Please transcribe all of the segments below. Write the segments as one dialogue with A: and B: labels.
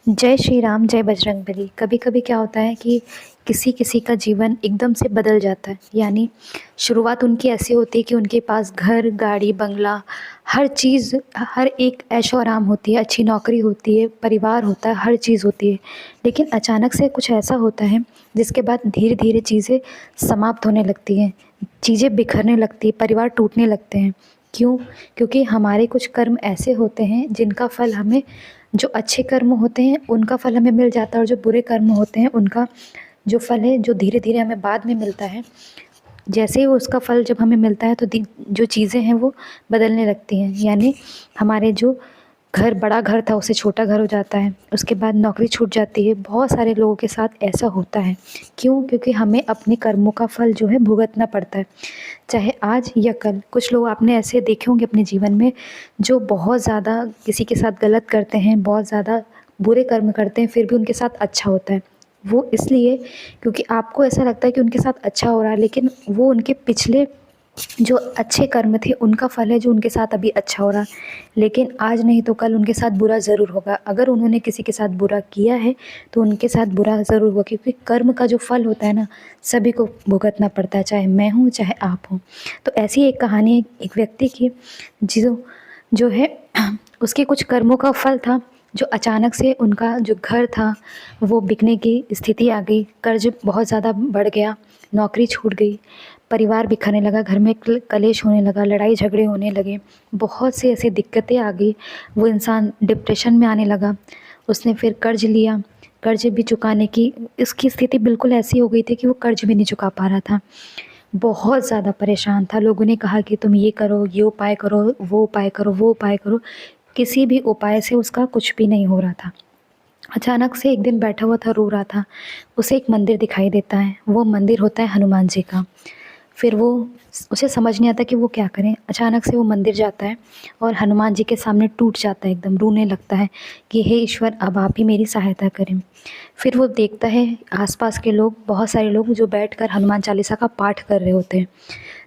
A: जय श्री राम, जय बजरंगबली। कभी कभी क्या होता है कि किसी किसी का जीवन एकदम से बदल जाता है। यानी शुरुआत उनकी ऐसी होती है कि उनके पास घर, गाड़ी, बंगला, हर चीज़, हर एक ऐशो आराम होती है, अच्छी नौकरी होती है, परिवार होता है, हर चीज़ होती है। लेकिन अचानक से कुछ ऐसा होता है जिसके बाद धीरे धीरे चीज़ें समाप्त होने लगती हैं, चीज़ें बिखरने लगती है, परिवार टूटने लगते हैं। क्यों? क्योंकि हमारे कुछ कर्म ऐसे होते हैं जिनका फल हमें, जो अच्छे कर्म होते हैं उनका फल हमें मिल जाता है, और जो बुरे कर्म होते हैं उनका जो फल है, जो धीरे धीरे हमें बाद में मिलता है। जैसे ही उसका फल जब हमें मिलता है तो जो चीज़ें हैं वो बदलने लगती हैं। यानी हमारे जो घर, बड़ा घर था उससे छोटा घर हो जाता है, उसके बाद नौकरी छूट जाती है। बहुत सारे लोगों के साथ ऐसा होता है। क्यों? क्योंकि हमें अपने कर्मों का फल जो है भुगतना पड़ता है, चाहे आज या कल। कुछ लोग आपने ऐसे देखे होंगे अपने जीवन में जो बहुत ज़्यादा किसी के साथ गलत करते हैं, बहुत ज़्यादा बुरे कर्म करते हैं, फिर भी उनके साथ अच्छा होता है। वो इसलिए क्योंकि आपको ऐसा लगता है कि उनके साथ अच्छा हो रहा है, लेकिन वो उनके पिछले जो अच्छे कर्म थे उनका फल है जो उनके साथ अभी अच्छा हो रहा है। लेकिन आज नहीं तो कल उनके साथ बुरा ज़रूर होगा। अगर उन्होंने किसी के साथ बुरा किया है तो उनके साथ बुरा ज़रूर होगा, क्योंकि कर्म का जो फल होता है ना, सभी को भुगतना पड़ता है, चाहे मैं हूँ चाहे आप हो। तो ऐसी एक कहानी है एक व्यक्ति की, जो जो है उसके कुछ कर्मों का फल था, जो अचानक से उनका जो घर था वो बिकने की स्थिति आ गई, कर्ज बहुत ज़्यादा बढ़ गया, नौकरी छूट गई, परिवार बिखरने लगा, घर में कलेश होने लगा, लड़ाई झगड़े होने लगे, बहुत सी ऐसी दिक्कतें आ गई। वो इंसान डिप्रेशन में आने लगा। उसने फिर कर्ज लिया, कर्ज भी चुकाने की इसकी स्थिति बिल्कुल ऐसी हो गई थी कि वो कर्ज भी नहीं चुका पा रहा था। बहुत ज़्यादा परेशान था। लोगों ने कहा कि तुम ये करो, ये उपाय करो, वो उपाय करो, वो उपाय करो। किसी भी उपाय से उसका कुछ भी नहीं हो रहा था। अचानक से एक दिन बैठा हुआ था, रो रहा था। उसे एक मंदिर दिखाई देता है। वो मंदिर होता है हनुमान जी का। फिर वो, उसे समझ नहीं आता कि वो क्या करें। अचानक से वो मंदिर जाता है और हनुमान जी के सामने टूट जाता है, एकदम रोने लगता है कि हे ईश्वर, अब आप ही मेरी सहायता करें। फिर वो देखता है आसपास के लोग, बहुत सारे लोग जो बैठकर हनुमान चालीसा का पाठ कर रहे होते हैं।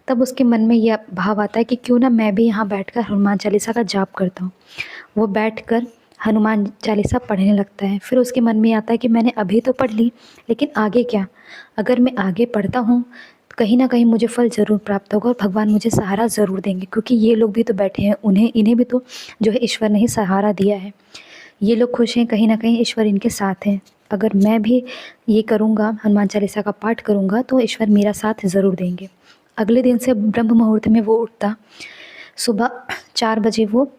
A: तब उसके मन में यह भाव आता है कि क्यों ना मैं भी यहाँ बैठकर हनुमान चालीसा का जाप करता हूँ। वो बैठकर हनुमान चालीसा पढ़ने लगता है। फिर उसके मन में आता है कि मैंने अभी तो पढ़ ली, लेकिन आगे क्या? अगर मैं आगे पढ़ता हूँ कहीं ना कहीं मुझे फल ज़रूर प्राप्त होगा और भगवान मुझे सहारा ज़रूर देंगे, क्योंकि ये लोग भी तो बैठे हैं, इन्हें भी तो जो है ईश्वर ने ही सहारा दिया है। ये लोग खुश हैं, कहीं ना कहीं ईश्वर इनके साथ हैं। अगर मैं भी ये करूँगा, हनुमान चालीसा का पाठ करूँगा, तो ईश्वर मेरा साथ ज़रूर देंगे। अगले दिन से ब्रह्म मुहूर्त में वो उठता। सुबह 4 बजे वो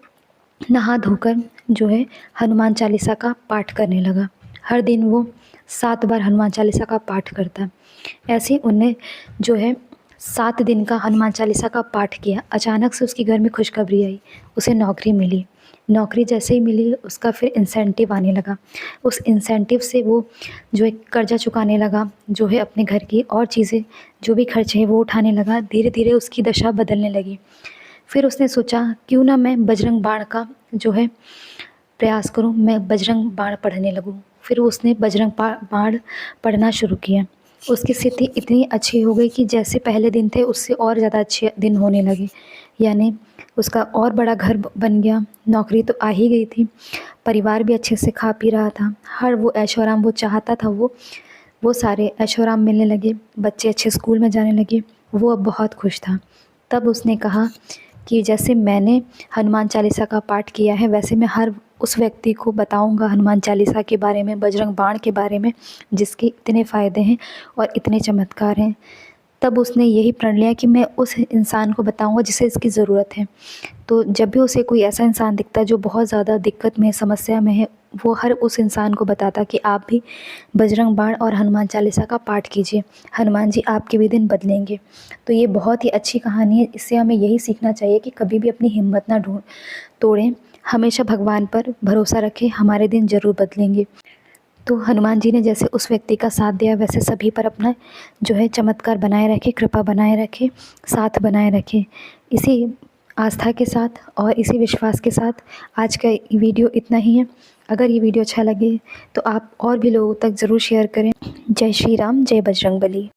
A: नहा धोकर जो है हनुमान चालीसा का पाठ करने लगा। हर दिन वो 7 बार हनुमान चालीसा का पाठ करता। ऐसे ही उनने जो है 7 दिन का हनुमान चालीसा का पाठ किया। अचानक से उसके घर में खुशखबरी आई, उसे नौकरी मिली। नौकरी जैसे ही मिली उसका फिर इंसेंटिव आने लगा। उस इंसेंटिव से वो जो है कर्जा चुकाने लगा, जो है अपने घर की और चीज़ें जो भी खर्चे हैं वो उठाने लगा। धीरे धीरे उसकी दशा बदलने लगी। फिर उसने सोचा क्यों ना मैं बजरंग बाण का जो है प्रयास करूं, मैं बजरंग बाण पढ़ने लगूं। फिर उसने बजरंग बाण पढ़ना शुरू किया। उसकी स्थिति इतनी अच्छी हो गई कि जैसे पहले दिन थे उससे और ज़्यादा अच्छे दिन होने लगे। यानी उसका और बड़ा घर बन गया, नौकरी तो आ ही गई थी, परिवार भी अच्छे से खा पी रहा था, हर वो ऐशो आराम वो चाहता था वो सारे ऐशो आराम मिलने लगे, बच्चे अच्छे स्कूल में जाने लगे। वो अब बहुत खुश था। तब उसने कहा कि जैसे मैंने हनुमान चालीसा का पाठ किया है, वैसे मैं हर उस व्यक्ति को बताऊंगा हनुमान चालीसा के बारे में, बजरंग बाण के बारे में, जिसके इतने फ़ायदे हैं और इतने चमत्कार हैं। तब उसने यही प्रण लिया कि मैं उस इंसान को बताऊंगा जिसे इसकी ज़रूरत है। तो जब भी उसे कोई ऐसा इंसान दिखता है जो बहुत ज़्यादा दिक्कत में, समस्या में है, वो हर उस इंसान को बताता कि आप भी बजरंग बाण और हनुमान चालीसा का पाठ कीजिए, हनुमान जी आपके भी दिन बदलेंगे। तो ये बहुत ही अच्छी कहानी है। इससे हमें यही सीखना चाहिए कि कभी भी अपनी हिम्मत ना तोड़ें, हमेशा भगवान पर भरोसा रखें, हमारे दिन ज़रूर बदलेंगे। तो हनुमान जी ने जैसे उस व्यक्ति का साथ दिया, वैसे सभी पर अपना जो है चमत्कार बनाए रखे, कृपा बनाए रखे, साथ बनाए रखे। इसी आस्था के साथ और इसी विश्वास के साथ आज का वीडियो इतना ही है। अगर ये वीडियो अच्छा लगे तो आप और भी लोगों तक ज़रूर शेयर करें। जय श्री राम, जय बजरंगबली।